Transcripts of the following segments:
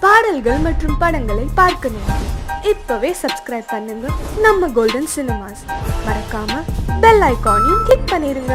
பாடல்கள் மற்றும் படங்களை பார்க்கணும். இப்பவே சப்ஸ்கிரைப் பண்ணுங்க நம்ம கோல்டன் சினிமாஸ். மறக்காம பெல் ஐகானையும் கிளிக் பண்ணிருங்க.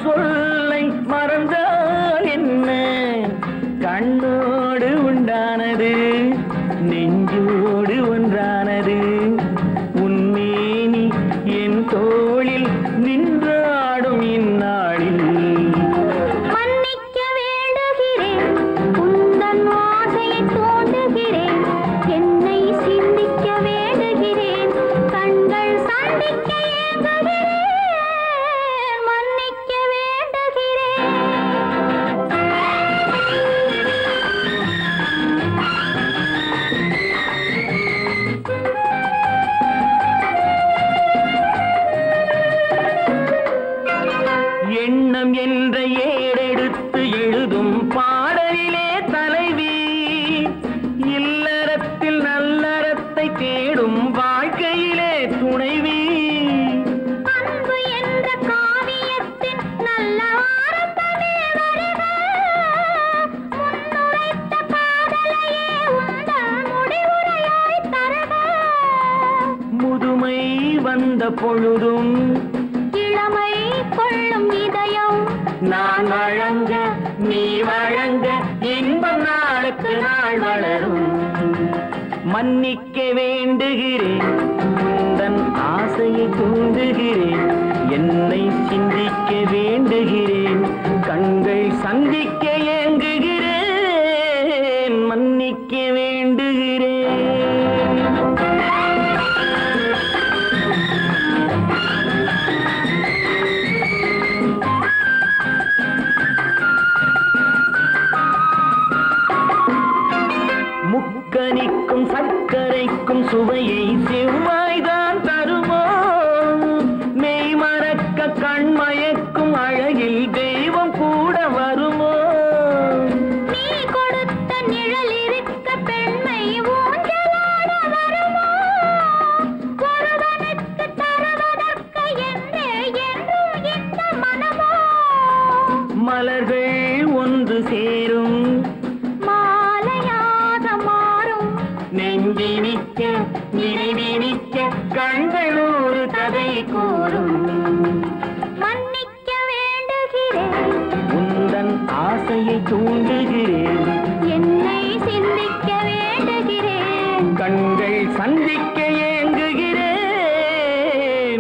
சொல்லை மறந்தால் என்ன? கண்ணோடு உண்டானது நெஞ்சோடு ஒன்றானது. உன்மேனி என் தோளில் நின்றாடும் இந்நாளில் மன்னிக்க வேண்டுகிறேன், உந்தன் ஆசையை தூண்டுகிறேன், என்னை சிந்திக்க வேண்டுகிறேன், கண்கள் சந்திக்க ஏங்குகிறேன், மன்னிக்க வேண்டுகிறேன். எண்ணம் என்ற ஏடெடுத்து எழுதும் பாடலிலே தலைவி, இல்லறத்தில் நல்லறத்தை தேடும் வாழ்க்கையிலே துணைவி. அன்பு என்ற காவியத்தின் நல்ல ஆரம்பமே வருக, முன்னுரைத்த காதலையே உந்தன் முடிவுரையாய் தருக. முதுமை வந்த பொழுதும் இளமை கொள்ளும் இதயம் நான் வழங்க நீ வழங்க இன்பம் நாளுக்கு நாள் வளரும். மன்னிக்க வேண்டுகிறேன், உந்தன் ஆசையை தூண்டுகிறேன், என்னை சிந்திக்க வேண்டுகிறேன், கண்கள் சந்திக்க ஏங்குகிறேன், மன்னிக்க வேண்டுகிறேன். முக்கனிக்கும் சர்க்கரைக்கும் சுவையை செவ்வாய்தான் தருமோ? மெய் மறக்க கண்மயக்கும் அழகில் தெய்வம் கூட வருமோ? நீ கொடுத்த நிழல் இருக்க பெண்மை ஊஞ்சலாட வருமோ? ஒருவனுக்கு தருவதற்கு என்றே என்றும் இந்த மனமோ? மலர்கள் ஒன்று சேரும் மாலையாக மாறும் நெஞ்சினிக்க நினைவினிக்க கண்கள் ஒரு கதை கூறும். மன்னிக்க வேண்டுகிறேன், உந்தன் ஆசையை தூண்டுகிறேன், என்னை சிந்திக்க வேண்டுகிறேன், கண்கள் சந்திக்க ஏங்குகிறேன்,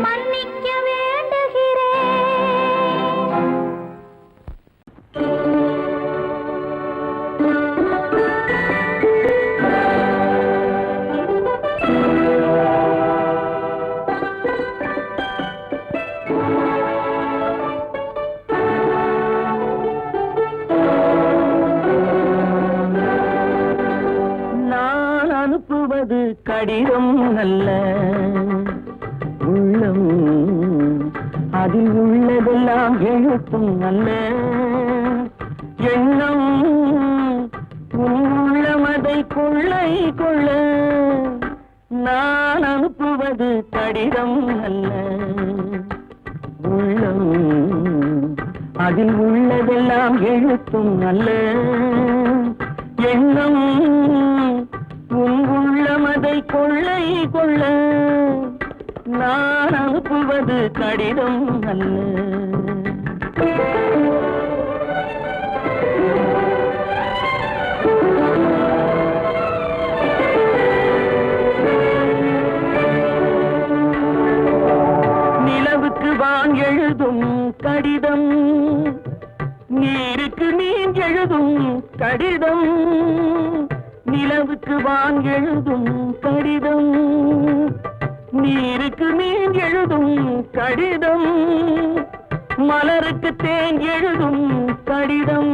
மன்னிக்க வேண்டுகிறேன். நான் அனுப்புவது கடிதம் அல்ல, உள்ளம் அதில் உள்ளதெல்லாம் எழுத்தும் அல்ல. எண்ணம் உன் உள்ளமதை கொள்ளை கொள்ள. நான் அனுப்புவது கடிதம் அல்ல, உள்ளம் அதில் உள்ளதெல்லாம் எழுத்தும் அல்ல. எண்ணம் உன் உள்ளமதை கொள்ளை கொள்ள. நான் அனுப்புவது கடிதம் அல்ல. நிலவுக்கு வான் எழுதும் கடிதம், நீருக்கு நீர் எழுதும் கடிதம். நிலவுக்கு வான் எழுதும் கடிதம், நீருக்கு நீர் எழுதும் கடிதம். மலருக்கு தேன் எழுதும் கடிதம்,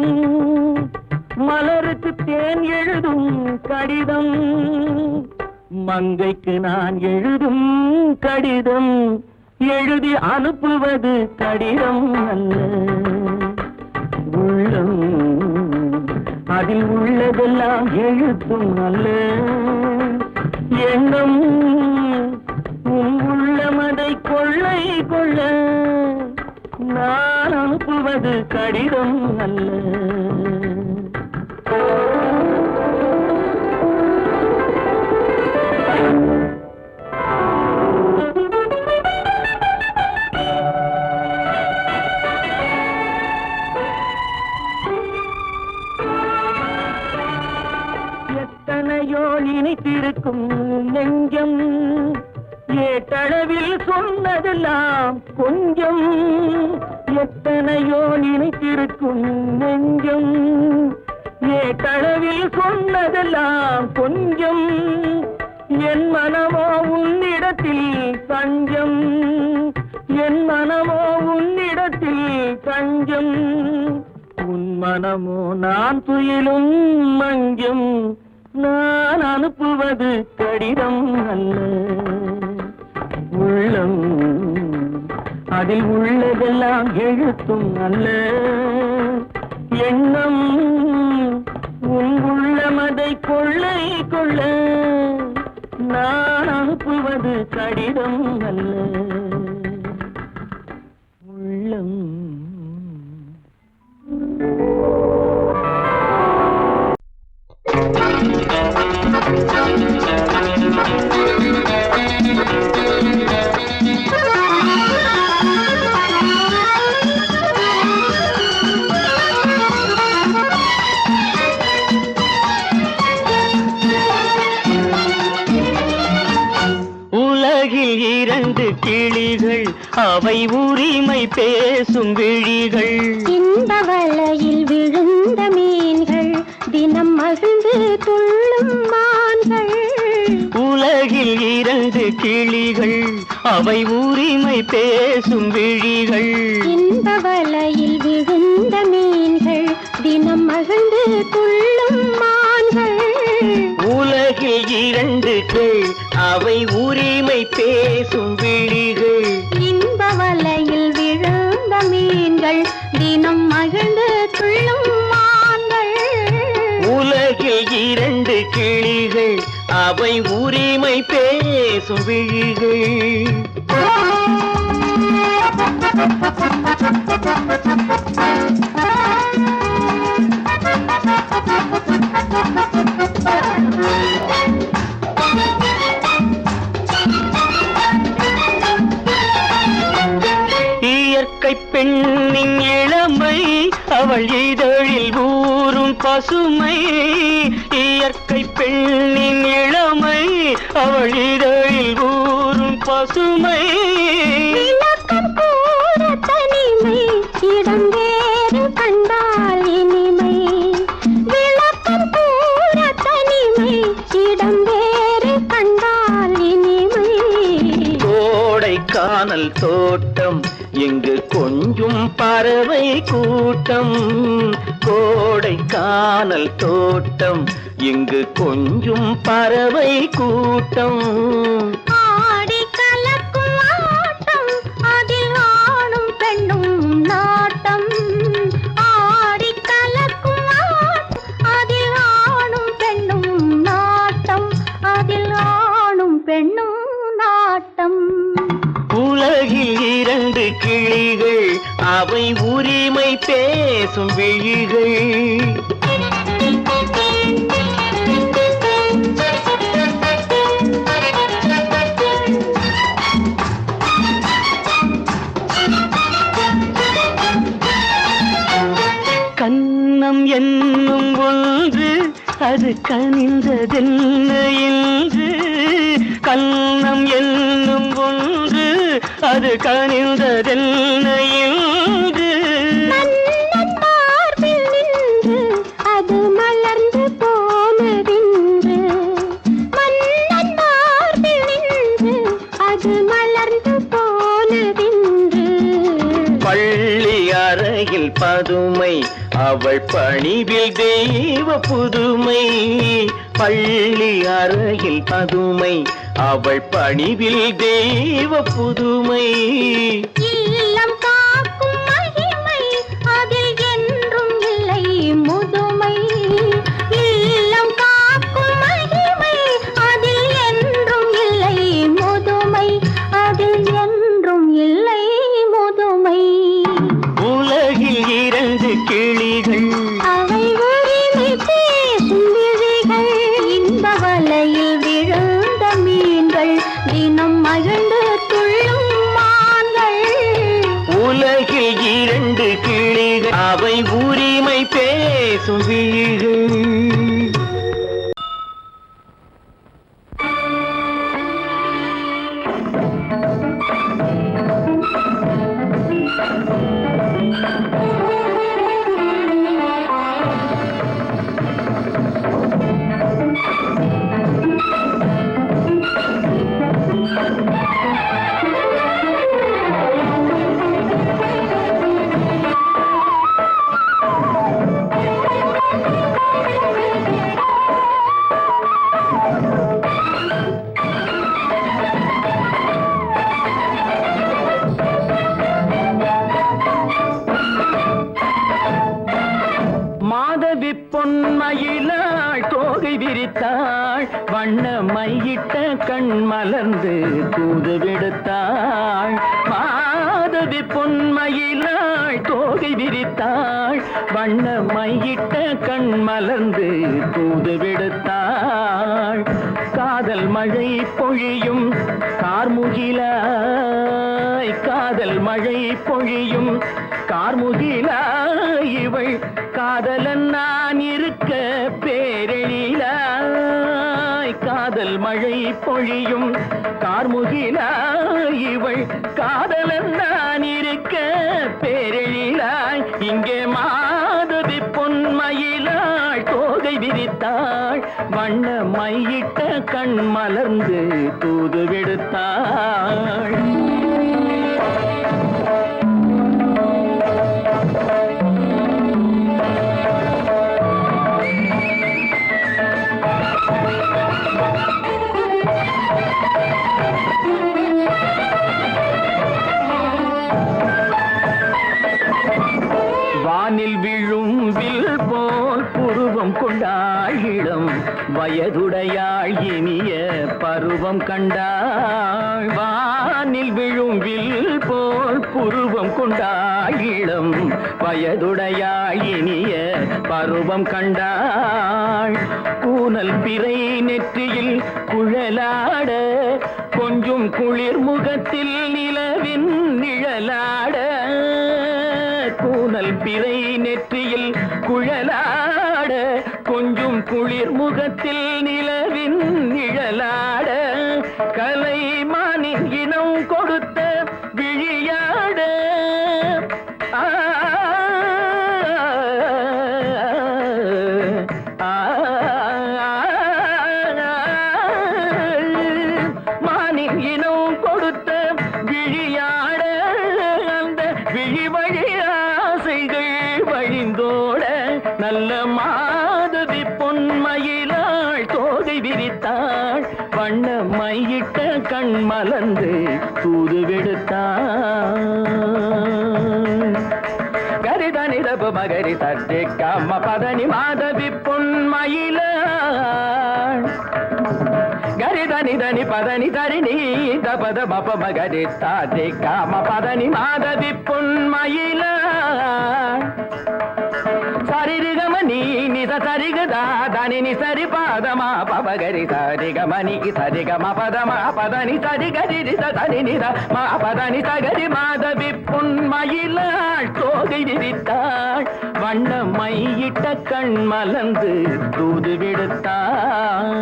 மலருக்கு தேன் எழுதும் கடிதம். மங்கைக்கு நான் எழுதும் கடிதம், எழுதி அனுப்புவது கடிதம் அல்ல. உள்ளம் அதில் உள்ளதெல்லாம் எழுத்தும் அல்ல. எண்ணம் உன் உள்ளமதை கொள்ளை கொள்ள. நான் அனுப்புவது கடிதம் அல்ல. நினைத்திருக்கும் நெஞ்சம் ஏட்டளவில் சொன்னதெல்லாம் கொஞ்சம் எத்தனையோ நினைத்திருக்கும் நெஞ்சம் ஏட்டளவில் சொன்னதெல்லாம் கொஞ்சம் என் மனமோ உன்னிடத்தில் தஞ்சம் என் மனமோ உன்னிடத்தில் தஞ்சம் உன் மனமோ நான் துயிலும் மஞ்சம் நான் அனுப்புவது கடிதம் அல்ல உள்ளம் அதில் உள்ளதெல்லாம் எழுத்தும் அல்ல எண்ணம் உன் உள்ளமதை கொள்ளை கொள்ள நான் அனுப்புவது கடிதம் அல்ல உள்ளம் உலகில் இரண்டு கிளிகள் அவை உரிமை பேசும் விழிகள் இந்த வலையில் விழுந்த மீன்கள் தினம் மகிழ்ந்து துள்ளும் மான்கள் உலகில் இரண்டு கிளிகள் அவை உரிமை பேசும் விழிகள் இந்த வலையில் விழுந்த மீன்கள் தினம் மகிழ்ந்து துள்ளும் மான்கள் உலகில் இரண்டு கிள் அவை உரிமை பேசும் விழிகள் இந்த வலையில் விழுந்த மீன்கள் தினம் மகிழ்ந்து துள்ளும் மான்கள் உலகில் இரண்டு கிளிகள் அவை உரிமை பேசும் விழிகள் இயற்கை பெண்ணின் இளமை அவள் இதழில் ஊறும் பசுமை இயற்கை பெண்ணின் இளமை அவள் இதழில் ஊறும் பசுமை விளக்கம் கூற தனிமை இடம் வேறு கண்டால் இனிமை விளக்கம் கூற தனிமை இடம் வேறு கண்டால் இனிமை கோடைக்கானல் தோட்டம் இங்கு கொஞ்சும் பறவை கூட்டம் கோடைக்கானல் தோட்டம் இங்கு கொஞ்சும் பறவை கூட்டம் ஆடி கலக்கும் ஆட்டம் அதில் ஆணும் பெண்ணும் நாட்டம் ஆடி கலக்கும் ஆட்டம் அதில் ஆணும் பெண்ணும் நாட்டம் அதில் ஆணும் பெண்ணும் நாட்டம் உலகில் இரண்டு கிளிகள் அவை உரிமை பேசும் விழிகள் கன்னம் என்னும் ஒன்று அது கனிந்ததென்ன என்று கன்னம் என்னும் ஒன்று அது கனிந்ததென்ன என்று மன்னன் மார்பில் நின்று அது மலர்ந்து போனதென்று மன்னன் மார்பில் நின்று அது மலர்ந்து போனதென்று பள்ளி அறையில் பதுமை அவள் பணிவில் தெய்வ புதுமை பள்ளி அறையில் பதுமை அவள் பணிவில் தெய்வ புதுமை இல்லம் காக்கும் மகிமை அதில் என்றும் இல்லை முதுமை இல்லம் காக்கும் மகிமை அதில் என்றும் இல்லை முதுமை அதில் என்றும் இல்லை முதுமை உலகில் இரண்டு கிளிகள் அவை உரிமை பேசும் விழிகள் இந்த வலையில் விழுந்த மீன்கள் தினம் மகிழ்ந்து துள்ளும் மான்கள் உலகில் இரண்டு கிளிகள் அவை உரிமை பேசும் விழிகள் பொன்மயிலாள் தோகை விரித்தாள் வண்ண மையிட்ட கண் மலர்ந்து தூது விடுத்தாள் மாதவி பொன்மயிலாள் தோகை விரித்தாள் வண்ண மையிட்ட கண் மலர்ந்து தூது விடுத்தாள் காதல் மழை பொழியும் கார்முகிலாய் காதல் மழை பொழியும் கார்முகிலாய் இவள் காதலன் நான் இருக்க பேரெழிலாய் காதல் மழை பொழியும் கார்முகிலாய் இவள் காதலன் நான் இருக்க பேரெழிலாய் இங்கே மாதவி பொன்மயிலாள் தோகை விரித்தாள் வண்ண மையிட்ட கண் மலர்ந்து தூது விடுத்தாள் வானில் விழும் வில் போல் புருவம் கொண்டாள் இளம் வயதுடையாள் இனிய பருவம் கண்டாள் வானில் விழும் வில் போல் புருவம் கொண்டாள் இளம் வயதுடையாள் இனிய பருவம் கண்டாள் கூனல் பிறை நெற்றியில் குழலாட கொஞ்சம் குளிர் முகத்தில் நிலவின் நிழலாட கூனல் பிறை நெற்றியில் குழலாட கொஞ்சம் குளிர் முகத்தில் நிலவின் நிழலாட கலைமானின் இனம் கொடுத்த விழியாட மானின் இனம் கொடுத்த விழியாட அந்த விழி வழி ஆசைகள் வழிந்தோட நல்ல மாதவி பொன்மயிலாள் தோகை விரித்தாள் வண்ண மையிட்ட கண் மலர்ந்து தூது விடுத்தாள் கரிதனி தப மகரி தட்டி கம்ம பதனி மாதவி பொன்மயிலாள் கரிதனி தனி பதனி தரிணி தபத மப மகரி தாத்தி காம பதனி மாதவி பொன்மயிலாள் சரிகமணி நித சரிகதா தனி நி சரி பாதமா பபகரி சரிகமணி சரிகம பதமா பதனி சரிகரி தனி நித மா பதனி சகரி மாதவி பொன்மயிலாள் தோகை விரித்தாள் வண்ண மையிட்ட கண் மலர்ந்து தூது விடுத்தாள்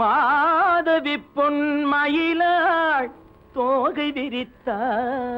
மாதவி பொன்மயிலாள் தோகை விரித்தாள்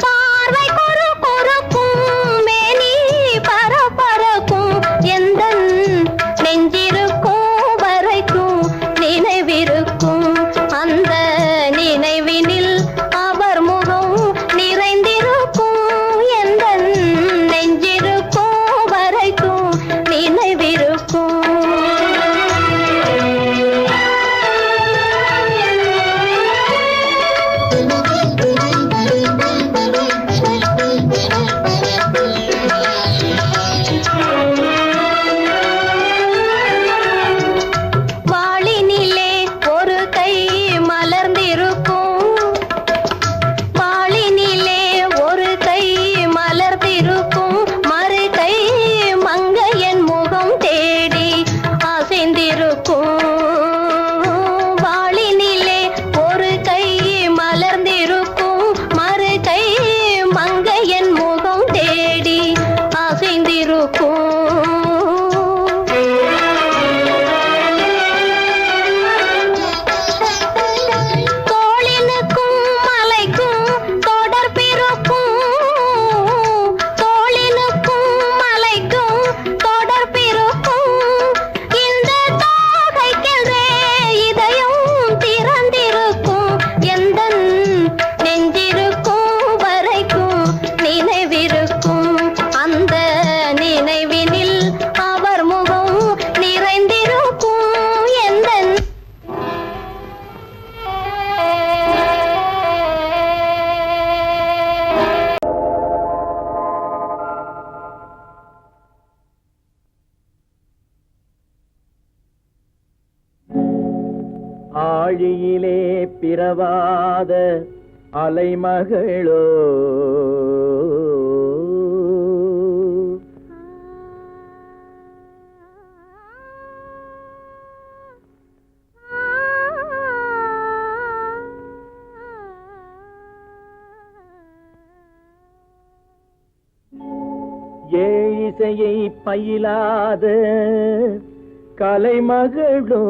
பார்வை கொரு கொரு பிறவாத அலைமகளோ ஏழிசையை பயிலாத கலைமகளோ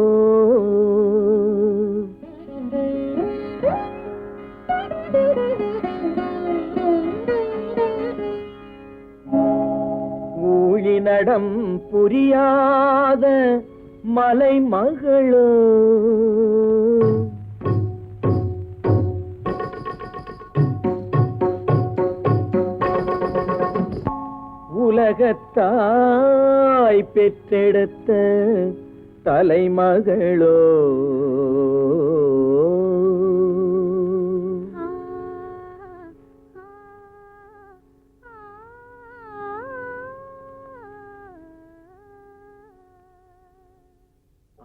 ஊழி நடம் புரியாத மலைமகளோ உலகத்தாய் பெற்றெடுத்த தலைமகளோ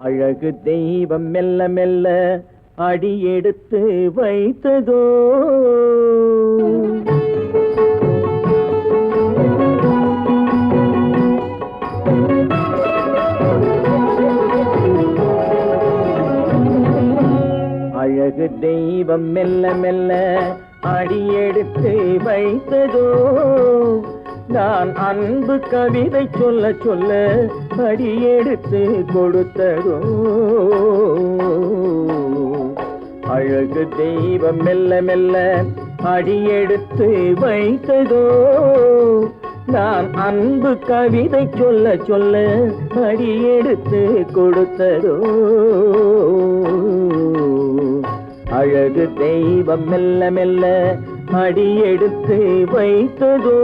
அழகு தெய்வம் மெல்ல மெல்ல அடியெடுத்து வைத்ததோ அழகு தெய்வம் மெல்ல மெல்ல அடியெடுத்து வைத்ததோ நான் அன்பு கவிதை சொல்ல சொல்ல அடியெடுத்து கொடுத்ததோ அழகு தெய்வம் மெல்ல மெல்ல அடியெடுத்து வைத்ததோ நான் அன்பு கவிதை சொல்ல சொல்ல அடியெடுத்து கொடுத்ததோ அழகு தெய்வம் மெல்ல மெல்ல அடியெடுத்து வைத்ததோ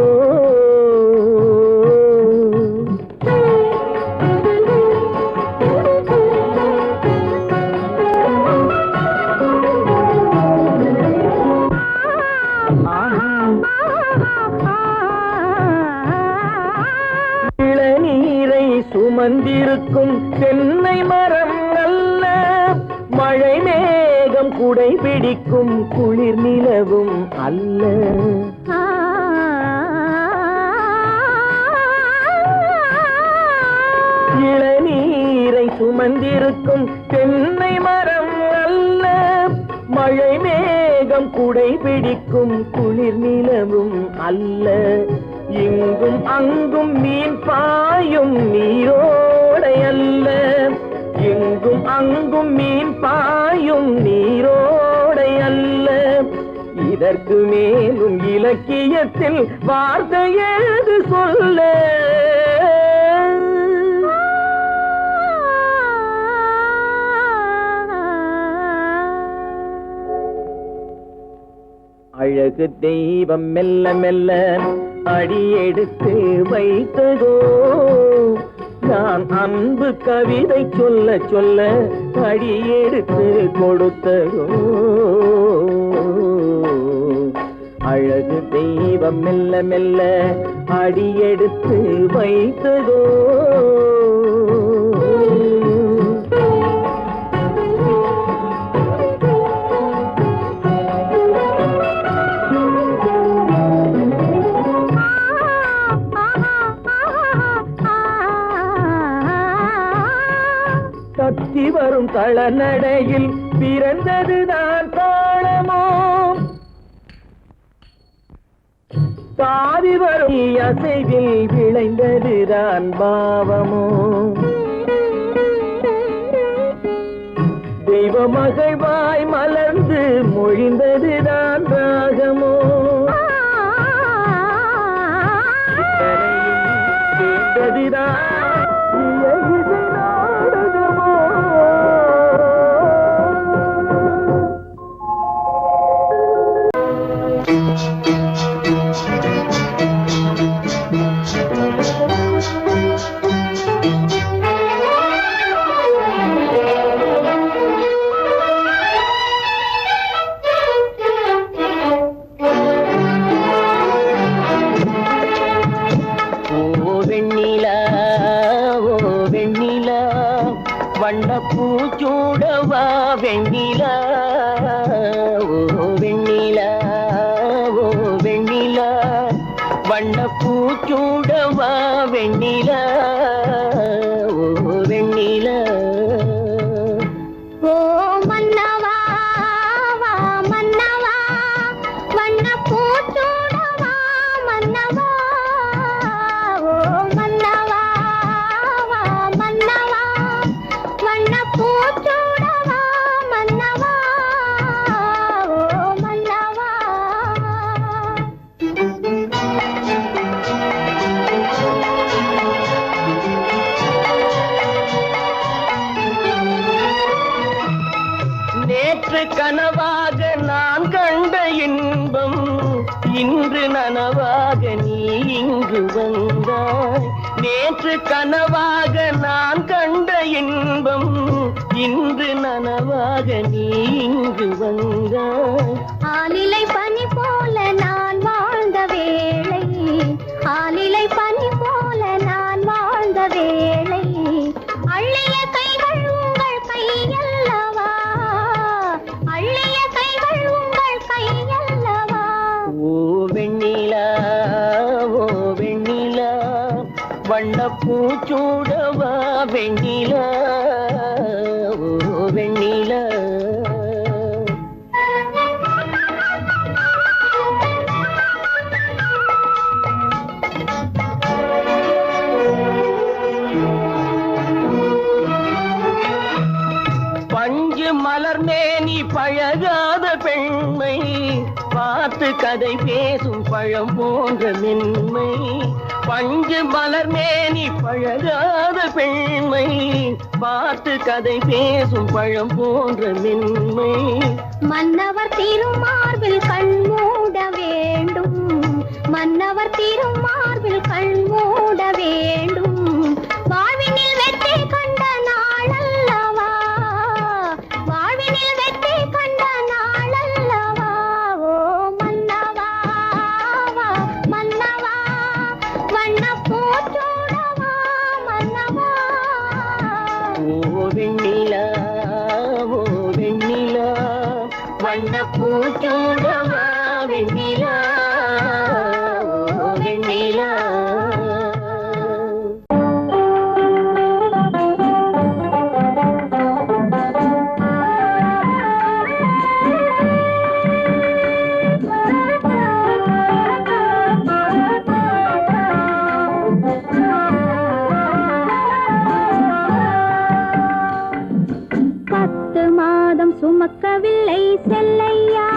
இளநீரை சுமந்திருக்கும் தென்னை மரம் நல்ல மழை மேகம் குடை பிடிக்கும் குளிர் நிலவும் அல்ல இளநீரை சுமந்திருக்கும் தென்னை மரம் அல்ல மழை மேகம் குடை பிடிக்கும் குளிர் நிலவும் அல்ல இங்கும் அங்கும் மீன் பாயும் நீரோடை அல்ல எங்கும் அங்கும் மீன் பாயும் நீரோடை அல்ல இதற்கு மேலும் இலக்கியத்தில் வார்த்தை ஏது சொல்ல அழகு தெய்வம் மெல்ல மெல்ல அடியெடுத்து வைத்ததோ நான் அன்பு கவிதை சொல்ல சொல்ல அடியெடுத்து கொடுத்ததோ அழகு தெய்வம் மெல்ல மெல்ல அடியெடுத்து வைத்ததோ தத்தி வரும் தளநடையில் பிறந்ததுதான் தாளமோ தாவி வரும் அசைவில் விளைந்ததுதான் பாவமோ தெய்வ மகிழ்வாய் மலர்ந்து மொழிந்ததுதான் ராகமோ கேட்டதுதான் வண்ண பூச்சூடவா வெண்ணிலா வண்ணப்பூச்சூடவா வெண்ணிலா ஓ வெண்ணிலா ஓ மன்னவா வா மன்னவா வண்ணப்பூச்சூடவா மன்னவா ஓ மன்னவா வா மன்னவா வண்ணப்பூச்சூடவா மன்னவா ஓ மன்னவா நேற்று கனவாக நான் கண்ட இன்பம் இன்று நனவாக நீ இங்கு வந்தாய். நேற்று கனவாக நான் கண்ட இன்பம் இன்று நனவாக நீ இங்கு வந்தாய். ஆலிலை பனி போல நான் வாழ்ந்த வேளை ஆலிலை பனி போல நான் வாழ்ந்த வேளை அள்ளிய கைகள் உங்கள் கையல்லவா அள்ளிய கைகள் உங்கள் கையல்லவா ஓ வெண்ணிலா ஓ வெண்ணிலா வண்ணப்பூச்சூடவா வெண்ணிலா ஓ வெண்ணிலா பஞ்சு மலர்மேனி பழகாத பெண்மை பார்த்து கதை பேசும் பழம் போன்ற மென்மை. பஞ்சு மலர்மேனி பழகாத பெண்மை பார்த்து கதை பேசும் பழம் போன்ற மென்மை. மன்னவர் திருமார்பில் கண் மூட வேண்டும் மன்னவர் திருமார்பில் கண் மூட வேண்டும் வாழ்வினில் வெற்றி கண்ட நாளல்லவா வாழ்வினில் வெற்றி கண்ட நாளல்லவா ஓ மன்னவா வா மன்னவா வண்ணப்பூச்சூடவா மன்னவா ஓ வெண்ணிலா ஓ வெண்ணிலா வண்ணப்பூச்சூடவா வெண்ணிலா ஓ வெண்ணிலா. பத்து மாதம் சுமக்கவில்லை செல்லையா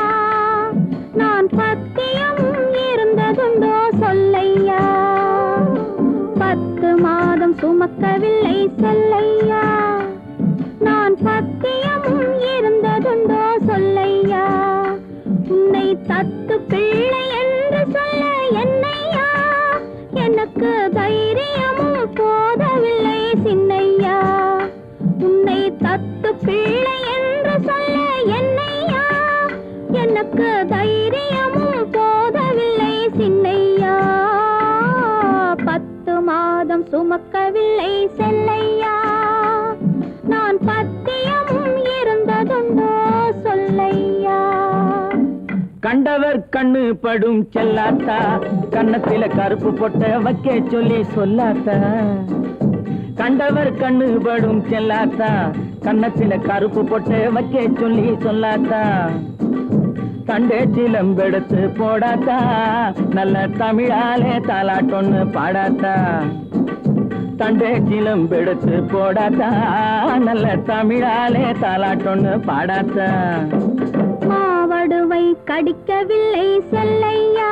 நான் பத்தியம் இருந்ததுண்டோ சொல்லையா பத்து மாதம் சுமக்கவில்லை செல்லையா நான் பத்தியம் இருந்ததுண்டோ சொல்லையா உன்னை தத்து பிள்ளை என்று சொல்ல என்னையா எனக்கு தைரியமும் போதவில்லை சின்னையா உன்னை தத்து பிள்ளை என்று சொல்ல என்னையா எனக்கு தைரியமும் போதவில்லை சின்னையா பத்து மாதம் சுமக்கவில்லை செல்லையா நான் பத்தியமும் இருந்ததுண்டோ சொல்லையா கண்டவர் கண்ணு படும் செல்லாத்தா கன்னத்தில கருப்பு பொட்ட வைக்க சொல்லி சொல்லாத்தா. கண்டவர் கண்ணு படும் செல்லாத்தா கன்னத்தில கருப்பு பொட்ட வைக்க சொல்லி சொல்லாத்தா. தண்டே சிலம்பெடுத்து போடாத்தா நல்ல தமிழாலே தாலாட்டொன்னு பாடாத்தா. தண்டே சிலம்பெடுத்து போடாத்தா நல்ல தமிழாலே தாலாட்டொன்னு பாடாத்தா. மாவடுவை கடிக்கவில்லை செல்லையா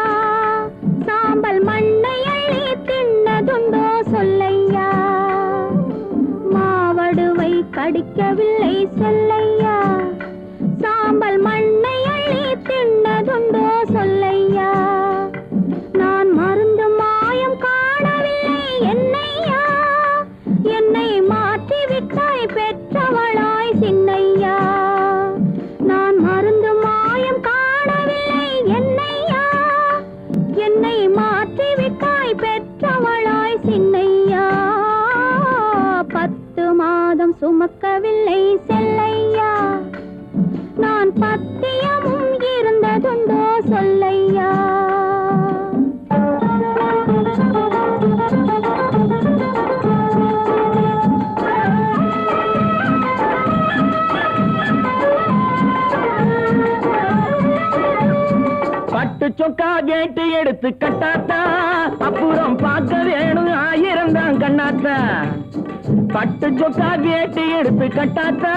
சாம்பல் மண்ணை அள்ளி தின்னதுண்டோ சொல்லையா மாவடுவை கடிக்கவில்லை செல்லையா சாம்பல் மண்ணை அள்ளி தின்னதுண்டோ சொல்லையா நான் மருந்து மாயம் காணவில்லை என்னையா என்னை மாற்றிவிட்டாய் பெற்றவளாய் சின்னையா நான் மருந்து மாயம் காணவில்லை என்னையா என்னை மாற்றிவிட்டாய் பெற்றவளாய் சின்னையா பத்து மாதம் சுமக்கவில்லை செல்லையா நான் பத்தியமும் இருந்ததுண்டோ சொல்லையா பட்டு சொக்கா கேட்டு எடுத்து கட்டாத்தா அப்புறம் பார்க்க வேணும் 1000 தான் கண்ணாத்தா பட்டு சொக்கா கேட்டு எடுத்து கட்டாத்தா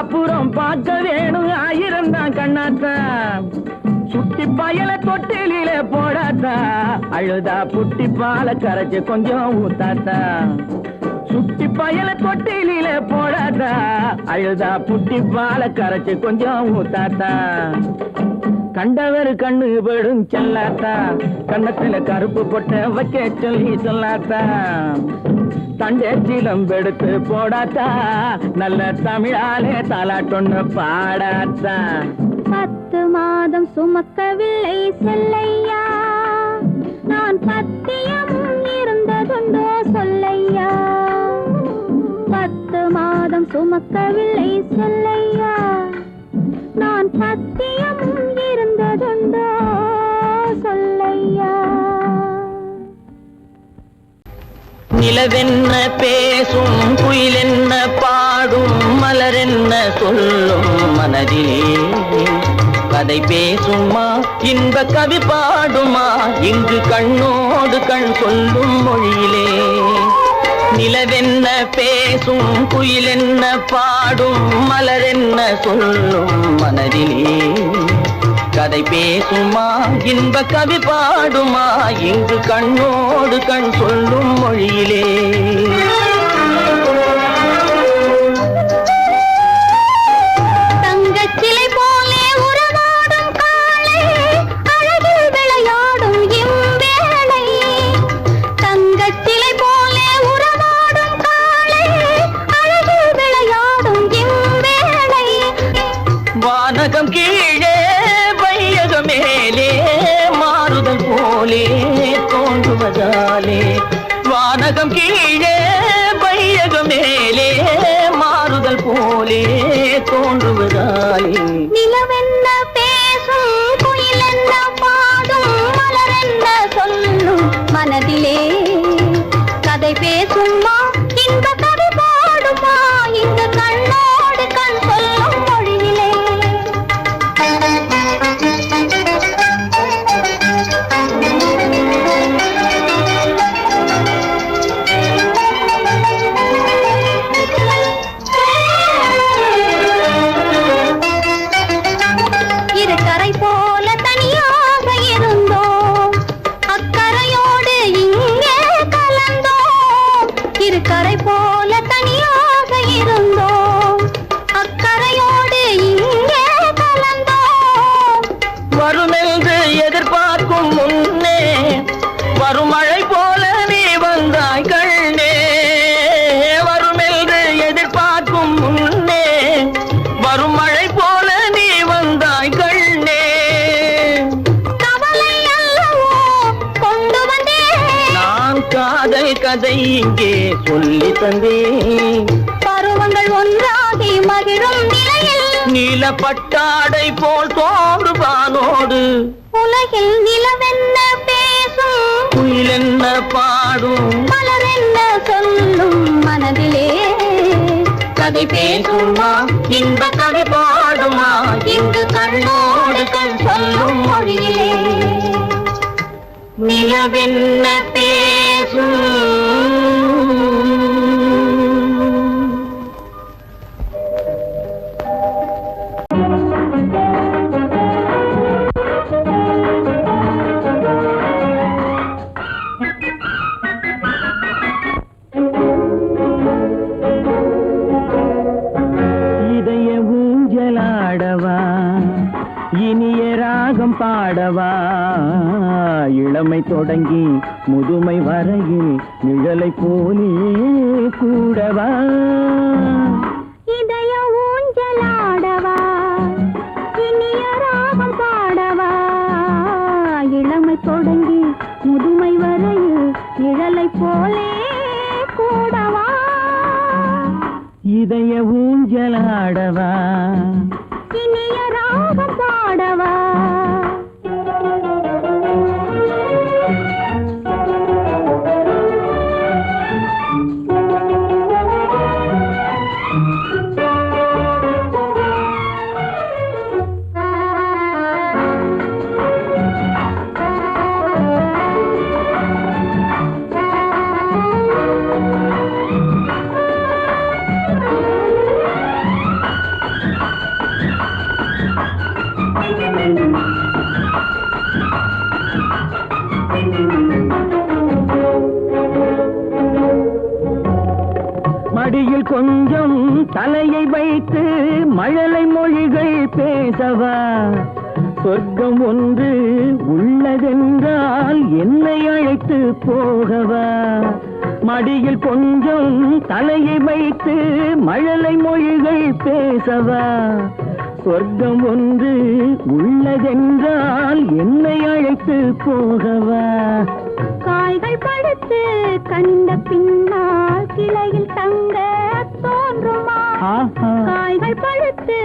அப்புறம் பார்க்க வேணும் 1000 தான் கண்ணாத்தா சுட்டி பயல தொட்டில போடாத்தா அழுதா புட்டி பால கரைச்சு கொஞ்சம் ஊத்தாத்தா சுட்டி பயல தொட்டில போடாத்தா அழுதா புட்டி பால கரைச்சு கொஞ்சம் ஊத்தாத்தா கண்டவர் கண்ணு படும் செல்லாத்தா கண்ணத்துல கருப்பு பொட்ட வைக்க சொல்லி சொல்லாத்தா தண்டேச்சிலம் எடுத்து போடாத்தா நல்ல தமிழாலே தாலாட்டொன்னு பாடாத்தா 10 மாதம் சுமக்கவில்லை செல்லையா நான் பத்தியமும் இருந்ததுண்டோ சொல்லையா 10 மாதம் சுமக்கவில்லை செல்லையா நான் பத்தியமும் இருந்ததுண்டோ சொல்லையா நிலவென்ன பேசும் குயிலென்ன பாடும் மலரென்ன சொல்லும் மனதிலே கதை பேசுமா இன்ப கவி பாடுமா இங்கு கண்ணோடு கண் சொல்லும் மொழியிலே நிலவென்ன பேசும் குயிலென்ன பாடும் மலரென்ன சொல்லும் மனதிலே கதை பேசுமா இன்ப கவி பாடுமா இங்கு கண்ணோடு கண் சொல்லும் மொழியிலே தங்கச்சிலை போலே உறவாடும் காலை அழகில் விளையாடும் இவ்வேளை தங்கச்சிலை போலே உறவாடும் காலை அழகில் விளையாடும் இவ்வேளை வானகம் கீழே மேலே மாறுதல் போலே தோன்றுவதாலே வானகம் கீழே பையக மேலே மாறுதல் போலே தோன்றுவதாலே நிலவென்ன பேசும் குயிலென்ன பாடும் மலரென்ன சொல்லும் மனதிலே கதை பேசுமா இன்ப கவி பாடுமா இங்கு கண்ணோடு கண் சொல்லும் மொழியிலே கரை போல தனியாக இருந்தோம் அக்கறையோடு இங்கே கலந்தோம் வருமென்று எதிர்பார்க்கும் முன்னே வரும் மழை போல நீ வந்தாய் கண்ணே வருமென்று எதிர்பார்க்கும் முன்னே வரும் மழை போல நீ வந்தாய் கண்ணே கவலை அல்லவோ கொண்டு வந்தேன் நான் காதல் கதை இங்கே சொல்லி தந்தேன் பருவங்கள் ஒன்றாகி மகிழும் நிலையில் நீல பட்டாடை போல் தோன்றுவானோடு உலகில் நிலவென்ன பேசும் குயிலென்ன பாடும் மலரென்ன சொல்லும் மனதிலே கதை பேசுமா இன்ப கவி பாடுமா இங்கு கண்ணோடு கண் சொல்லும் மொழியிலே நிலவென்ன பேசும் இனிய ராகம் பாடவா இளமை தொடங்கி முதுமை வரையில் நிழலை போலே கூடவா இதய ஊஞ்சலாடவா இனிய ராகம் பாடவா இளமை தொடங்கி முதுமை வரையில் நிழலை போலே கூடவா இதய ஊஞ்சலாடவா இனிய ராகம் பாடவா மடியில் கொஞ்சம் தலையை வைத்து மழலை மொழிகள் பேசவா சொர்க்கம் ஒன்று உள்ளதென்றால் என்னை அழைத்து போகவா மடியில் கொஞ்சம் தலையை வைத்து மழலை மொழிகள் பேசவா சொர்க்கம் ஒன்று உள்ளதென்றால் என்னை அழைத்து போகவா காய்கள் படுத்து கனிந்த பின்னால் கிளையில் தங்க தோன்றுமா காய்கள் படுத்து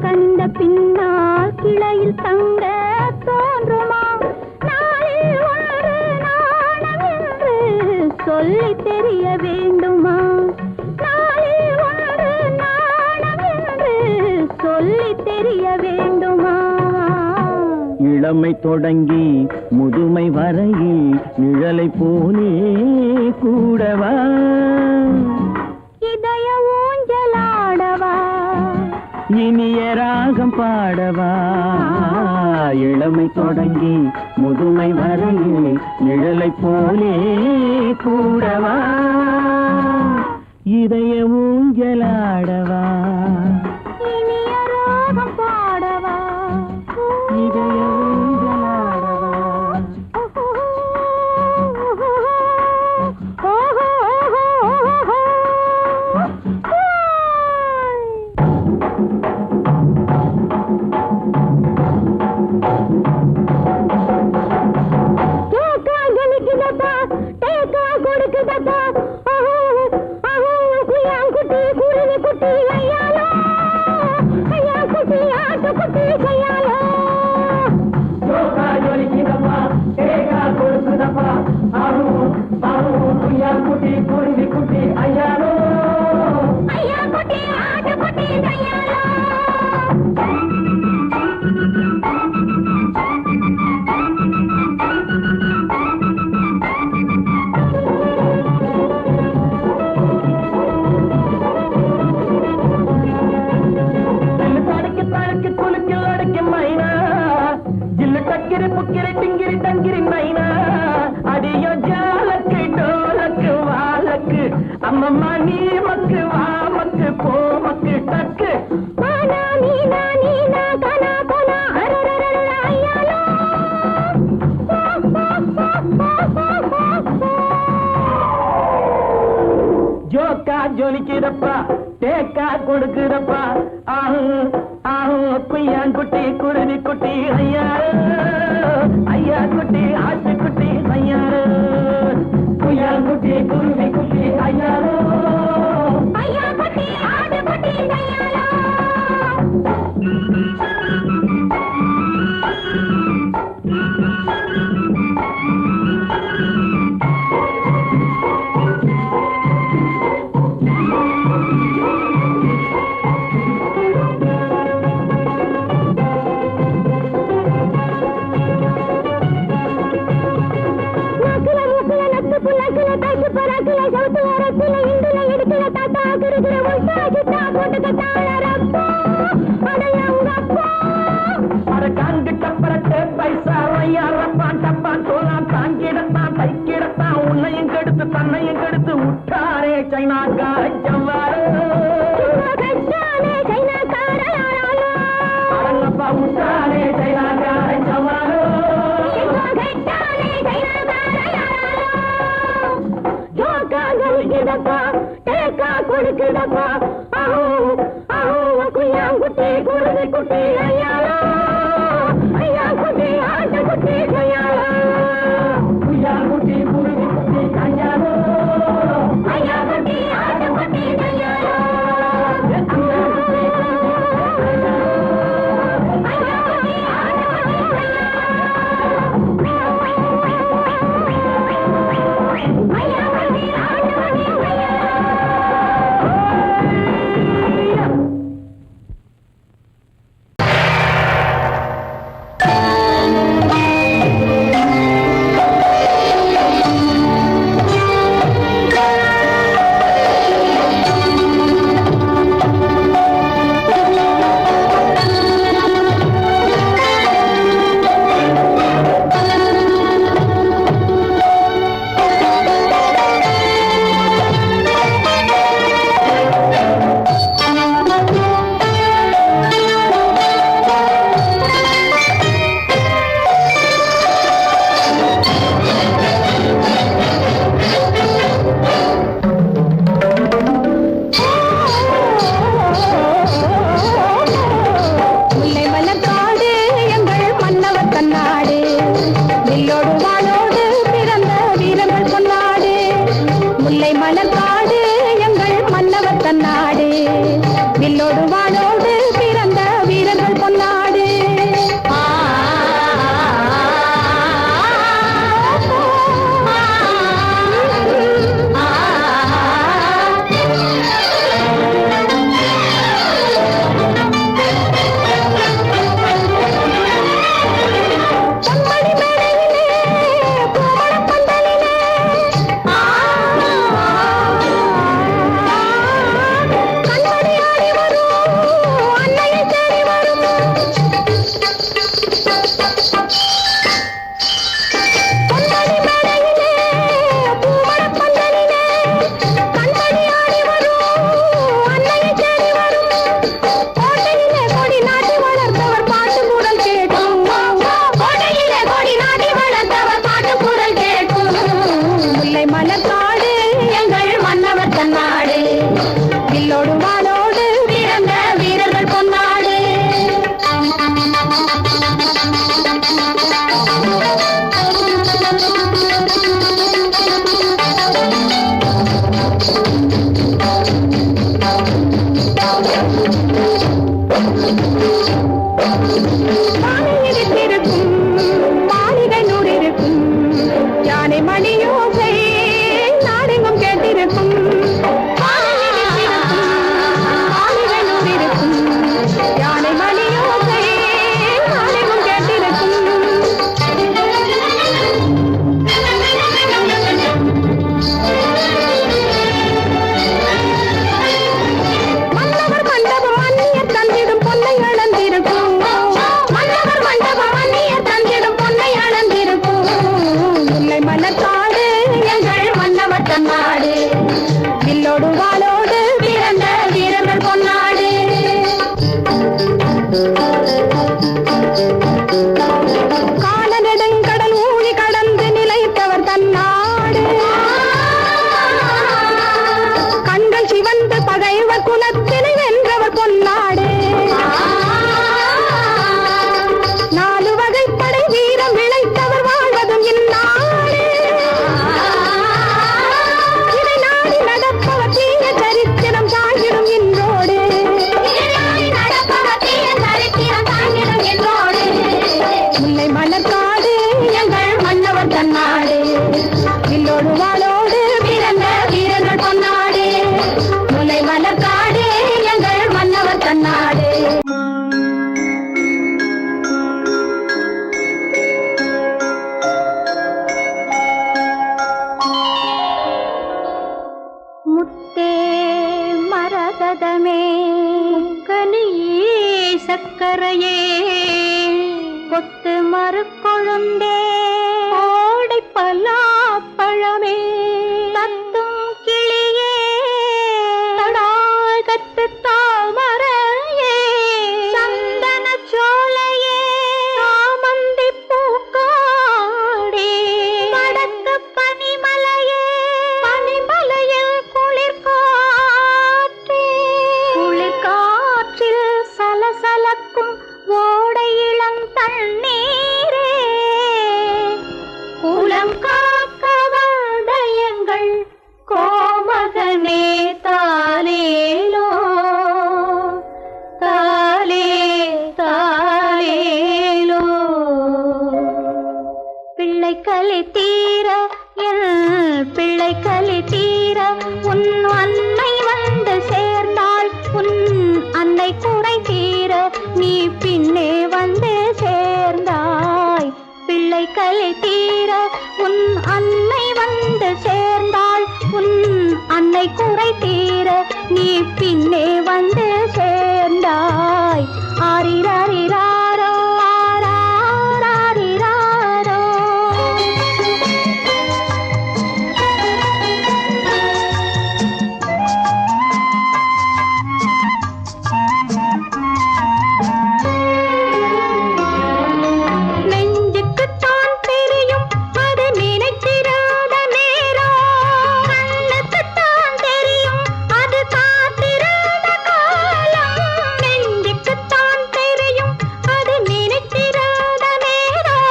கனிந்த பின்னால் கிளையில் தங்க தோன்றுமா நாளில் ஒன்று நாணம் என்று சொல்லி தெரிய வேண்டுமா நாளில் ஒன்று நாணம் என்று சொல்லி தெரிய வேண்டுமா இளமை தொடங்கி முதுமை வரையில் நிழலை போலே கூடவா இதய ஊஞ்சலாடவா இனிய ராகம் பாடவா இளமை தொடங்கி முதுமை வரையில் நிழலை போலே கூடவா இதய ஊஞ்சலாடவா இனிய ராகம் பாடவா இதய ஊஞ்சலாடவா அம்மம்மா நீ மக்கு வா மக்கு போ மக்கு டக்கு ஜோக்கா ஜொலிக்குதப்பா தேக்கா கொடுக்குதப்பா ஆஹு ஆஹு குய்யாங்குட்டி குருவி குட்டி ஐயாரு ஐயா குட்டி ஆட்டு குட்டி ஐயாரு குய்யாங்குட்டி குருவி குட்டி ஐயாரு ஐயா குட்டி ஆடு குட்டி கையாலோ பைசா வையாரப்பான் டப்பான் சோலாம் தாங்கிடத்தான் தைக்கிடத்தான் உன்னையும் கெடுத்து தன்னையும் கெடுத்து விட்டாரே சைனாக்கார செவ்வாறு அடங்கப்பா விட்டாரே சைனாக்கார செவ்வாறு கொடுக்குதப்பா ஆஹோ ஆஹோ குய்யாங்குட்டி குருவி குட்டி ஐயாரோ ஐயா குட்டி ஆட்டு குட்டி கையாலோ குய்யாங்குட்டி குருவி குட்டி கையாலோ ஐயா குட்டி ஆட்டு குட்டி கையாலோ ஐயா குட்டி ஆட்டு குட்டி கையாலோ யானை மணியோசை நாடெங்கும் கேட்டிருக்கும் யானை மணியோசை நாடெங்கும் கேட்டிருக்கும் மன்னவர் மண்டபம் அந்நியர் தந்திடும் பொன்னை அளந்திருக்கும் மன்னவர் மண்டபம் அந்நியர் தந்திடும் பொன்னை அளந்திருக்கும் முல்லை மலர்காடு எங்கள் மன்னவர் தன்னாடு வில்லோடு வாளோடு பிறந்த வீரர்கள் பொன்னாடு கால நெடுங்கடல் ஊழி கடந்து நிலைத்தவர் தன்னாடு கண்கள் சிவந்து பகைவர் குலத்தினை வென்றவர் பொன்னாடு நாலு வகைப்படை வீரம் விளைத்தவர் வாழ்வதும் இந்நாடு இதை நாடி நடப்பவர் தீய சரித்திரம் தாங்கிடும் இன்றோடு முல்லை மலர்காடு எங்கள் மன்னவர் தன்னாடு வில்லோடு வாளோடு பிறந்த வீரர்கள் பொன்னாடு முல்லை மலர்காடு எங்கள் மன்னவர் தன்னாடு முத்தே மரகதமே கனியே சக்கரையே கொத்து மறுக்கொழுந்தே ஓடை பலாப்பழமே தத்தும் கிளியே தடாகத்து தாமரையே சந்தன சோலையே சாமந்தி பூக்காடே வடக்கு பனிமலையே பனிமலையில் குளிர்காற்றில் சலசலக்கும் ஓடை இளந்தண்ணீரே குலம் காக்க வந்த எங்கள் கோமகனே தாலேலோ தாலே தாலேலோ பிள்ளை கலி தீர என் பிள்ளை கலி தீர உன் அன்னை வந்து சேர்ந்தாள் உன் அன்னை குறை தீர நீ பின்னே வந்து சேர்ந்தாய் பிள்ளை கலி தீர உன் அன்னை வந்து சேர்ந்தாள் உன் அன்னை குறை தீர நீ பின்னே வந்து சேர்ந்தாய் ஆரிராரிராரோ ஆராரிராரோ நெஞ்சுக்குத்தான் தெரியும் அது நினைத்திராத நேரம் கண்ணுக்குத்தான் தெரியும் அது காத்திராத காலம் நெஞ்சுக்குத்தான் தெரியும் அது நினைத்திராத நேரம்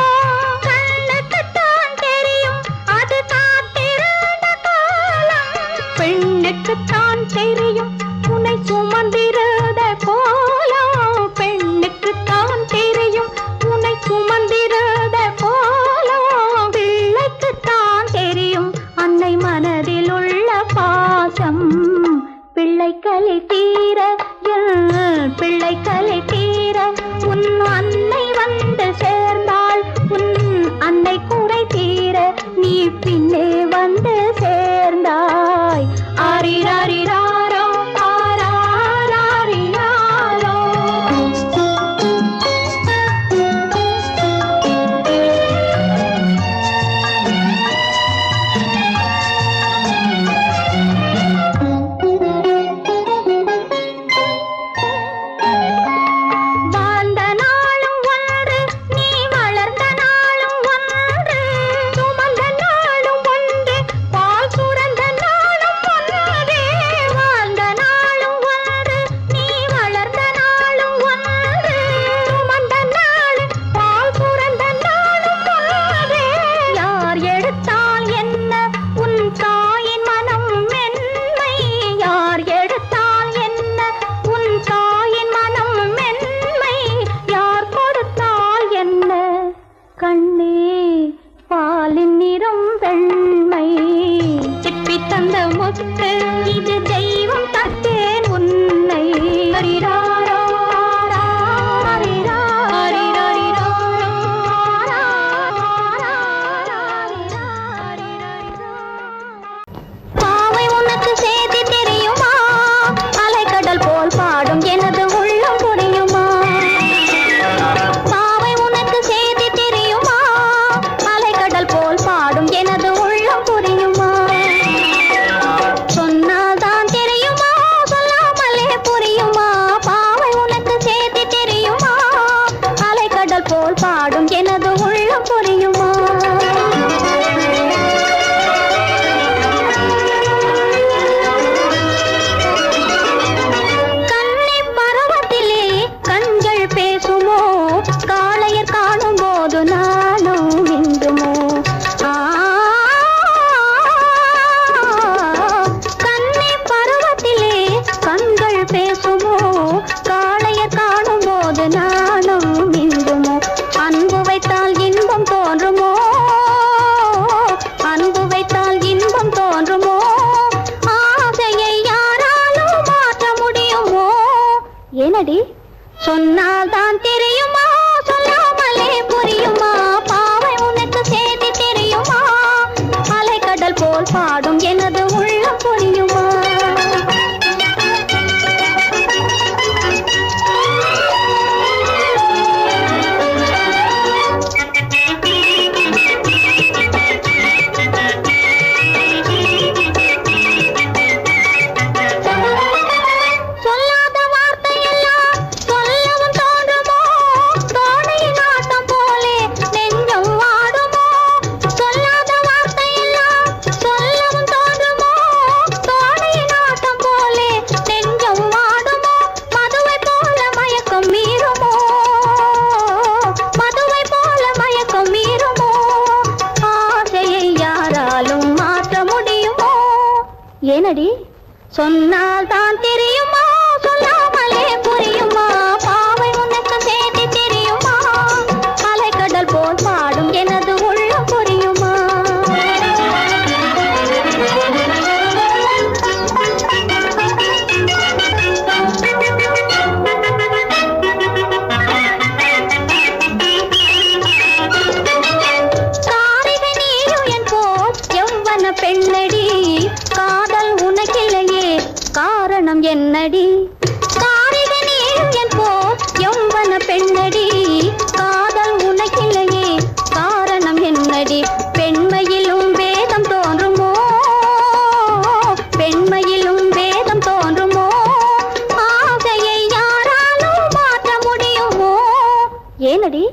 கண்ணுக்குத்தான் தெரியும் அது காத்திராத காலம் பெண்ணுக்குத்தான் தெரியும் உன்னை சுமந்திராத கோலம் பெண்ணுக்குத்தான் தெரியும் உன்னை சுமந்திராத கோலம் பிள்ளைக்குத்தான் தெரியும் அன்னை மனதில் உள்ள பாசம் பிள்ளை கலை தீர பிள்ளை கலை தீர உன் அன்னை வந்து சேர்ந்தாள் உன் அன்னை குறை தீர நீ பின்னே வந்து சேர்ந்தாய் ஆரிராரிராரோ ஆராரிராரோ வாழ்ந்த நாளும் ஒன்று நீ வளர்ந்த நாளும் ஒன்று சுமந்த நாளும் ஒன்று பால் சுரந்த நாளும் ஒன்றே வாழ்ந்த நாளும் ஒன்று நீ வளர்ந்த நாளும் ஒன்று சுமந்த நாளும் பால் சுரந்த நாளும் ஒன்றே யார் எடுத்தால் என்ன உன் தாயின் மனம் மென்மை யார் எடுத்தால் என்ன உன் தாயின் மனம் மென்மை யார் கொடுத்தால் என்ன கண்ணே பாலின் நிறம் வெள்ளை தொட்டு இது தெய்வம் தட்டேன் உன்னை ஹரிராரோ, ஹரிரா, ஹரிரரிரோ, பாவை உனக்கு செய்தி தெரியுமா? அலைக்கடல் போல் பாடும் எனது உள்ளம் புரியுமா? பாவை உனக்கு செய்தி தெரியுமா? அலைக்கடல் போல் பாடும் எனது உள்ளம் புரியுமா? சொன்னால்தான் தெரியுமா? சொல்லாமலே புரியுமா? பாவை உனக்கு செய்தி தெரியுமா? அலைக்கடல் போல் பாடும் எனது உள்ளம் புரியுமா? கன்னி பருவத்திலே கண்கள் பேசுமோ? காளையர் காணும் போது நானும் விந்துமோ? கன்னி பருவத்திலே கண்கள் பேசுமோ? காளையர் காணும் போது நானும் விந்துமோ? அன்பு வைத்தால் இன்பம் தோன்றுமோ? அன்பு வைத்தால் இன்பம் தோன்றுமோ? ஆசையை யாராலும் மாற்ற முடியுமோ? ஏனடி சொன்னால் தான் தெரியுமா? சொல்லாமலே புரியுமா? பாவை உனக்கு செய்தி தெரியுமா? அலைக்கடல் போல் பாடும் எனது உள்ளம் புரியுமா? சொல்லாத வார்த்தையெல்லாம் சொல்லவும் தோன்றுமோ? தோணையின் ஆட்டம் போலே நெஞ்சம் வாடுமோ? சொல்லாத வார்த்தையெல்லாம் சொல்லவும் தோன்றுமோ? தோணையின் ஆட்டம் போலே நெஞ்சம் வாடுமோ? மதுவை போல மயக்கம் மீறுமோ? மதுவை போல மயக்கம் மீறுமோ? ஆசையை யாராலும் மாற்ற முடியுமோ? ஏனடி சொன்னால் தான் தெரியுமா? சொல்லாமலே புரியுமா? பாவை உனக்கு செய்தி தெரியுமா? அலைக்கடல் போல் பாடும் எனது உள்ளம் புரியுமா? காரிகை நீயும் என் போல் எவ்வன பெண்ணடி? காதல் உனக்கில்லையே காரணம் என்னடி? காரிகை நீயும் என் போல் எவ்வன பெண்ணடி? காதல் உனக்கில்லையே காரணம் என்னடி? பெண்மையிலும் வேதம் தோன்றுமோ? பெண்மையிலும் வேதம் தோன்றுமோ? ஆசையை யாராலும் மாற்ற முடியுமோ? ஏனடி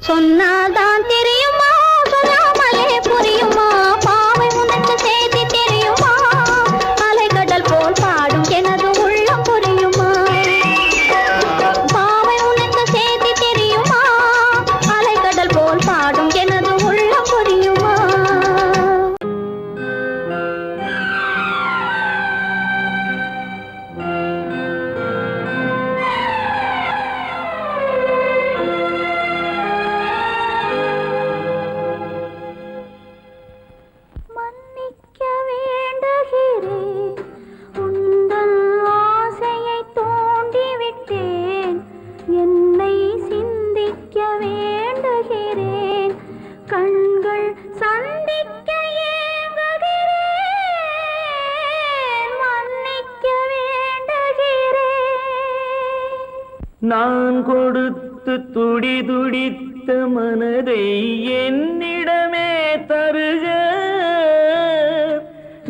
சொன்னால்தான் தெரியுமா? சொல்லாமலே புரியுமா? பாவை உனக்கு செய்தி தெரியுமா? அலைக்கடல் போல் பாடும் எனது உள்ளம் புரியுமா? பாவை உனக்கு செய்தி தெரியுமா? அலைக்கடல் போல் பாடும் எனது உள்ளம் புரியுமா? மன்னிக்க வேண்டுகிறேன், உந்தன் ஆசையை தூண்டிவிட்டேன். என்னை சிந்திக்க வேண்டுகிறேன், கண்கள் சந்திக்க ஏங்குகிறேன். மன்னிக்க வேண்டுகிறேன். நான் கொடுத்து துடி துடித்த மனதை என்னிடமே தருக.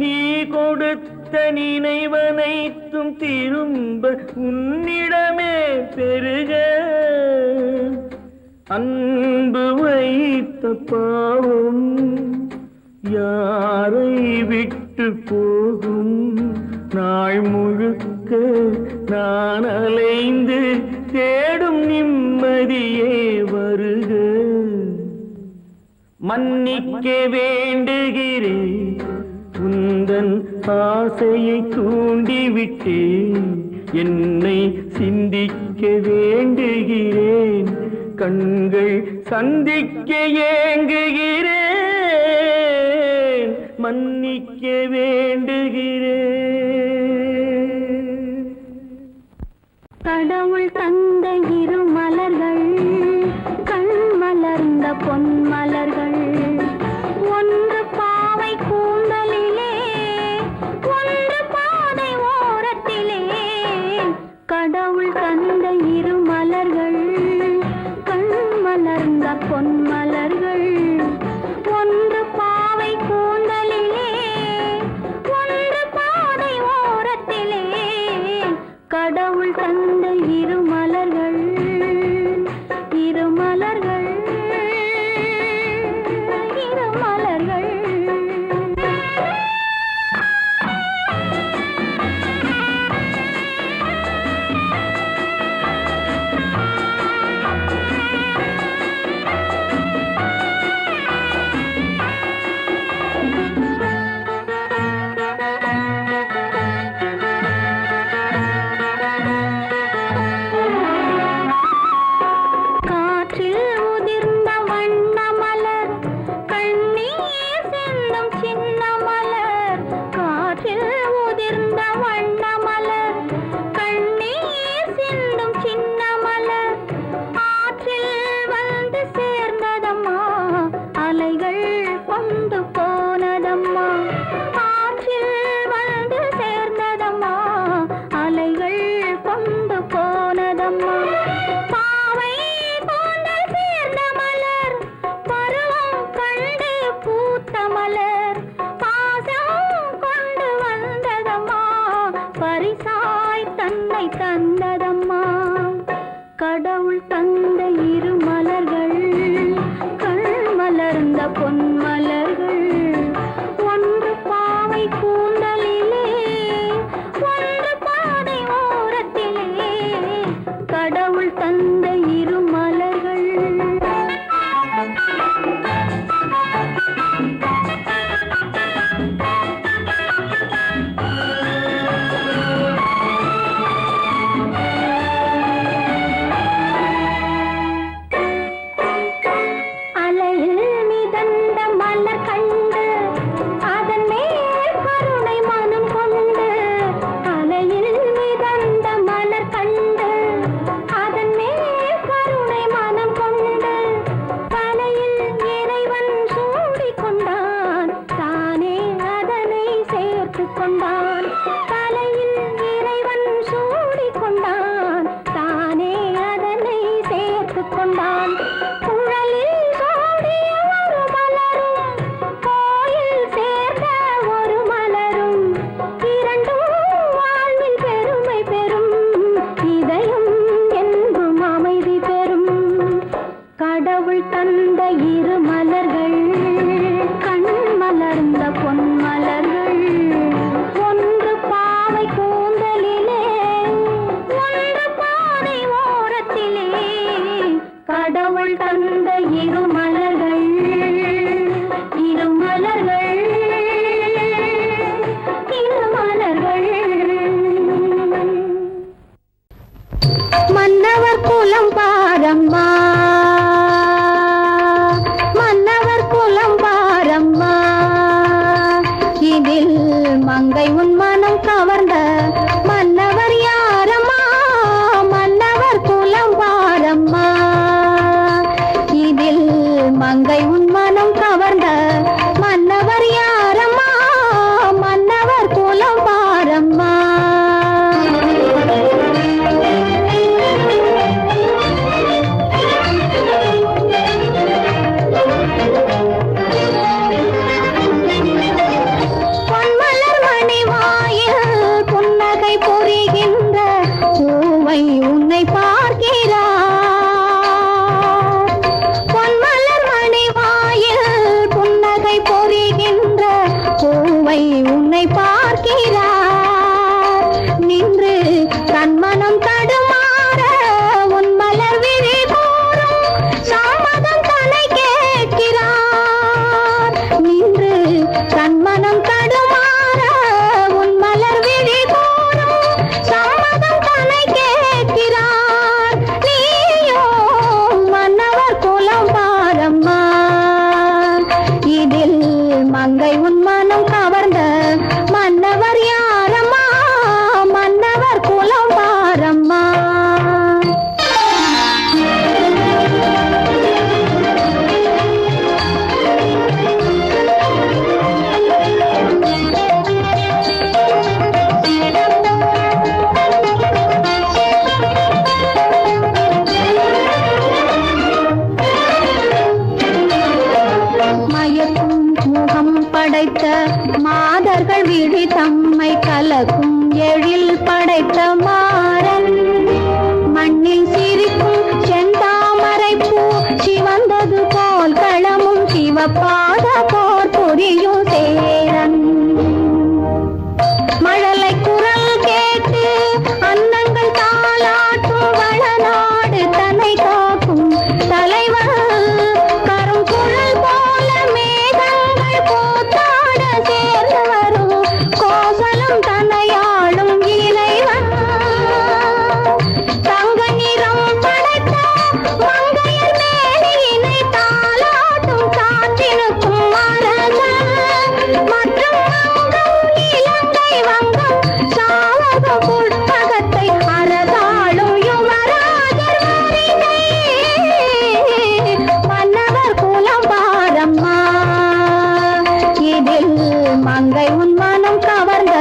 நீ கொடுத்த நினைவனைத்தும் திரும்ப உன்னிடமே பெருக. அன்பு வைத்த பாவம் யாரை விட்டு போகும்? நாள் முழுக்க நான் அலைந்து தேடும் நிம்மதியே வருக. மன்னிக்க வேண்டுகிறேன், உந்தன் ஆசையை தூண்டிவிட்டேன். என்னை சிந்திக்க வேண்டுகிறேன், கண்கள் சந்திக்க ஏங்குகிறேன். மன்னிக்க வேண்டுகிறேன். கடவுள் தந்த இரு மலர்கள் கண் மலர்ந்த பொன் மலர்கள் ஒன்று பாவை கூந்தலிலே ஒன்று பாதை ஓரத்திலே கடவுள் தந்த இரு மலர்கள் கண் மலர்ந்த பொன் மலர்கள் ஒன்று பாவை கூந்தலிலே ஒன்று பாதை ஓரத்திலே கடவுள் தந்த இரு மலர்கள் இரு மலர்கள் இரு மலர்கள் காற்றில் உதிர்ந்த வண்ண மலர் கண்ணீர் சிந்தும் சின்ன மலர் காற்றில் உதிர்ந்த வண்ண மலர் கண்ணீர் சிந்தும் சின்ன மலர் ஆற்றில் வந்து சேர்ந்ததம்மா அலைகள் கொண்டு போனதம்மா ஆற்றில் வந்து சேர்ந்ததம்மா அலைகள் கொண்டு போனதம்மா பாவை கூந்தல் சேர்ந்த மலர் பருவம் கண்டு பூத்த மலர் பாசம் கொண்டு வந்ததம்மா பரிசாய் தன்னை தந்ததம்மா கடவுள் தந்த இரு மலர்கள் கண் மலர்ந்த பொன் மலர்கள் ஒன்று பாவை கூந்தலிலே ஒன்று பாதை ஓரத்திலே கடவுள் தந்த இரு மலர்கள் அலையில் மிதந்த முகம் படைத்த மாதர்கள் விழி தம்மை கலக்கும் எழில் படைத்த மாறன் மண்ணில் சிரிக்கும் செந்தாமரை பூ சிவந்தது போல் களமும் சிவப்பாத போர் புரியும் சேரன் மழலை குரல் கேட்டு அன்னங்கள் தாளாட்டும் வளநாடு தன்னை காக்கும் தலைவன் கரும் குழல் போல மேகங்கள் கூத்தாட சேர்ந்து வரும் கோசலம் தன்னையாளும் இறைவன் தங்க நிறம் படைத்த மங்கையர் மேனியினை தாளாட்டும் காற்றினுக்கும் அரசன் மற்றும் இலங்கை வங்கம் சாவக புஷ்பகத்தை அரசாளும் யுவராஜர் வருகை மன்னவர் குலம் பாரம்மா இதில் மங்கை உன் மனம் கவர்ந்த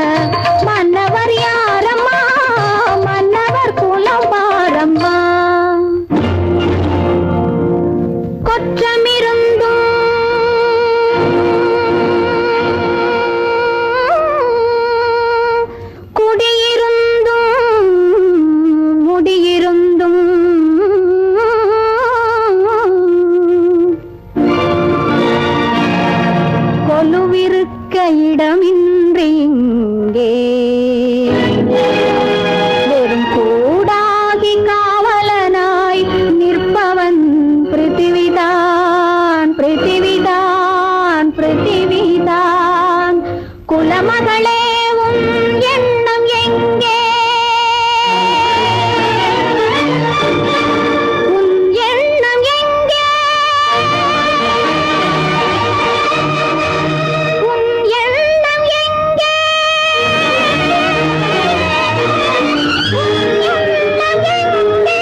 மன்னவர் யாரம்மா மன்னவர் குலம் பாரம்மா கொற்றமிருந்தும் குடியிருந்தும் முடியிருந்தும் கொலுவிருக்க இடமின்றி இங்கே வெறும் கூடாகி காவலனாய் நிற்பவன் பிருத்திவிதான் பிருத்திவிதான் பிருத்திவிதான் குலமகளே உன் எண்ணம் எங்கே உன் எண்ணம் எங்கே உன் எண்ணம் எங்கே உன் எண்ணம் எங்கே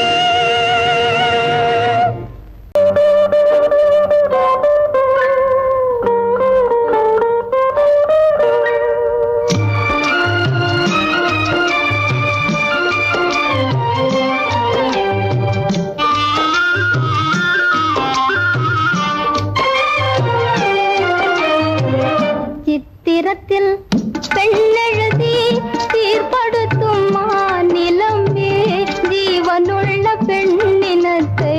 சித்திரத்தில் பெண்ணெழுதி சீர்படுத்தும் மாநிலமே ஜீவனுள்ள பெண்ணினத்தை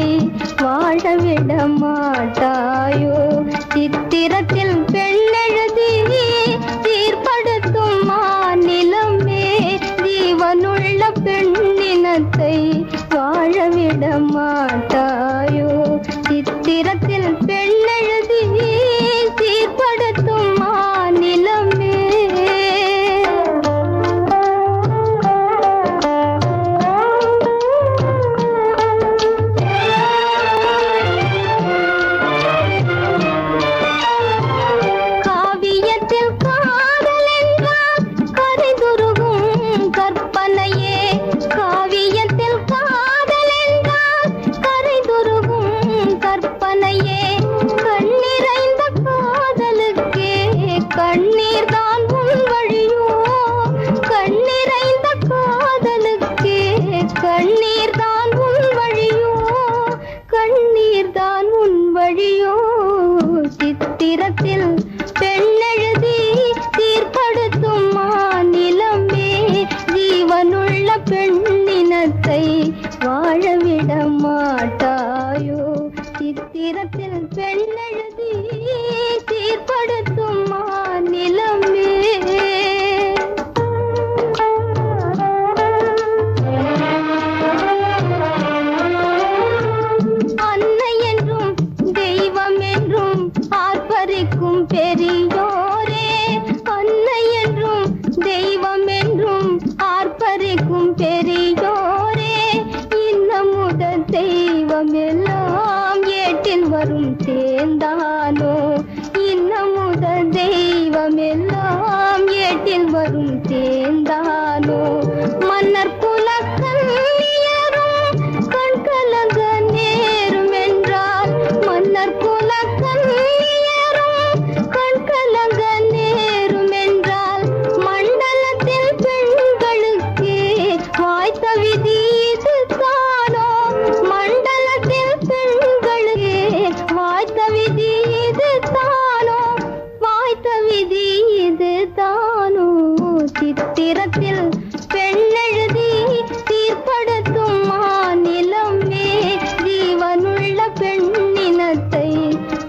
வாழவிட மாட்டாயோ சித்திரத்தில் பெண்ணெழுதி சீர்படுத்தும் மாநிலமே ஜீவனுள்ள பெண்ணினத்தை வாழவிட மாட்டாயோ சித்திரத்தில் பெண்ணெழுதி சீர்படுத்தும் மாநிலமே காவியத்தில் காதல் என்றால் கரைதுருகும் கற்பனையே காவியத்தில் காதல் என்றால் கரைதுருகும் கற்பனையே கண்ணிறைந்த காதலுக்கே கண்ணீர் தான் உன் வழியோ கண்ணிறைந்த காதலுக்கே கண்ணீர் தான் உன் வழியோ கண்ணீர் தான் உன் வழியோ சித்திரத்தில் பெண்ணெழுதி சீர்படுத்தும் மாநிலமே ஜீவனுள்ள பெண்ணினத்தை வாழவிட மாட்டாயோ சித்திரத்தில் பெண்ணெழுதி சீர்படுத்தும் மாநிலமே அன்னை என்றும் தெய்வம் என்றும் ஆர்ப்பரிக்கும் பெரியோரே அன்னை என்றும் தெய்வம் என்றும் ஆர்ப்பரிக்கும் பெரியோரே இன்னமுத தெய்வம் எல்லாம் ஏட்டில் வரும் தேர்ந்தானோ இன்னமுத தெய்வம் எல்லாம் ஏட்டில் வரும் தேர்ந்தானோ மன்னர் குலக்கண்ணியரும் கண்கலங்க நேரும் என்றால் மன்னர் குலக்கண்ணியரும் கண்கலங்க நேரும் என்றால் மண்டலத்தில் பெண்களுக்கே வாய்த்த விதி இதுதானோ மண்டலத்தில் பெண்களுக்கே வாய்த்த விதி இதுதானோ சித்திரத்தில் பெண்ணெழுதி தீர்ப்படுத்தும் மாநிலமே ஜீவனுள்ள பெண்ணினத்தை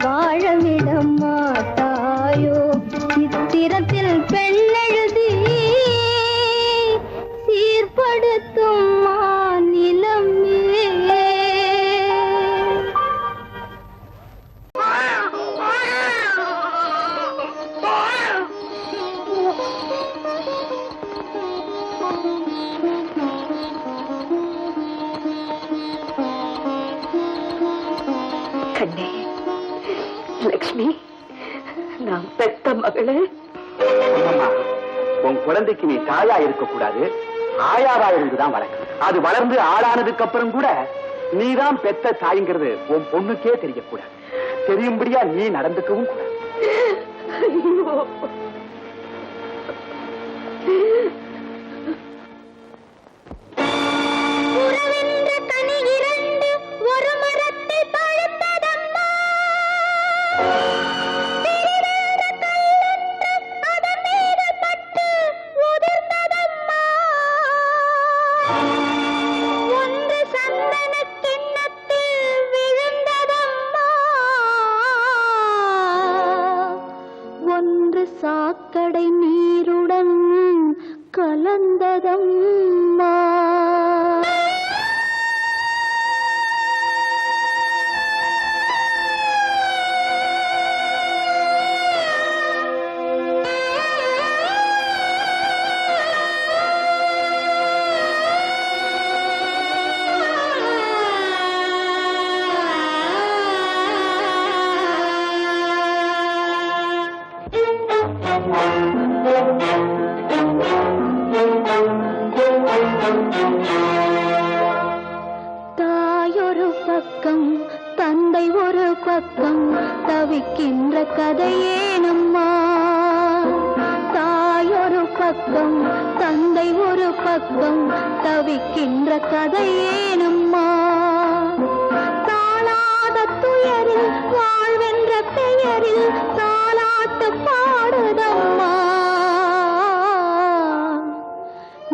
வாழவிட மாட்டாயோ சித்திரத்தில் பெண்ணெழுதி சீர்படுத்தும் மாநிலமே கண்ணே, லக்ஷ்மி, நான் பெத்த மகளே. அம்மா, உன் குழந்தைக்கு நீ தாயா இருக்க கூடாது, ஆயாவா இருந்துதான் வளர்க்க. அது வளர்ந்து ஆளானதுக்கு அப்புறம் கூட நீதான் பெத்த தாய்ங்கிறது உன் பொண்ணுக்கே தெரியக்கூடாது. தெரியும்படியா நீ நடந்துக்கவும் கூடாது. சாக்கடை நீருடன் கலந்ததம்மா தாயொரு பக்கம் தந்தை ஒரு பக்கம் தவிக்கின்ற கதையேனம்மா தாயொரு பக்கம் தந்தை ஒரு பக்கம் தவிக்கின்ற கதையேனம்மா தாளாத துயரில் வாழ்வென்ற பெயரில் தாலாட்டு பாடுதம்மா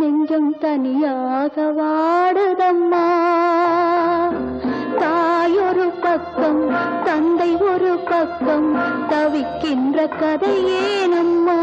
நெஞ்சம் தனியாக வாடுதம்மா தாயொரு பக்கம் தந்தை ஒரு பக்கம் தவிக்கின்ற கதையேனம்மா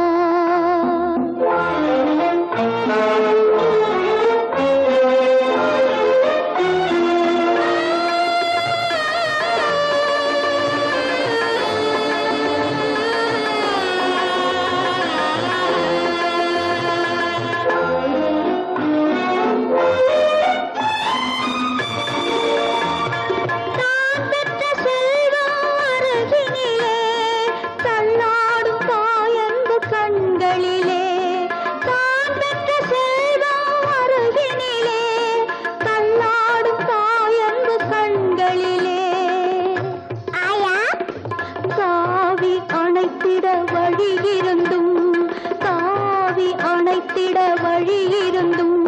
வழியிருந்தும்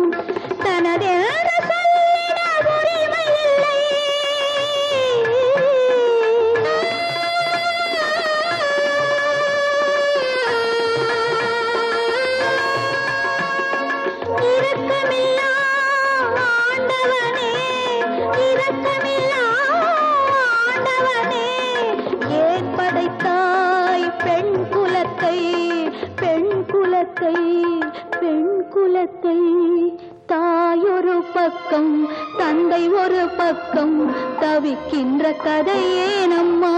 தனதென்று சொல்லிட உரிமை இல்லை இரக்கமில்லா ஆண்டவனே இரக்கமில்லா ஆண்டவனே ஏன் படைத்தாய் பெண் குலத்தை பெண் குலத்தை பெண் குலத்தை தாயொரு பக்கம் தந்தை ஒரு பக்கம் தவிக்கின்ற கதையேனம்மா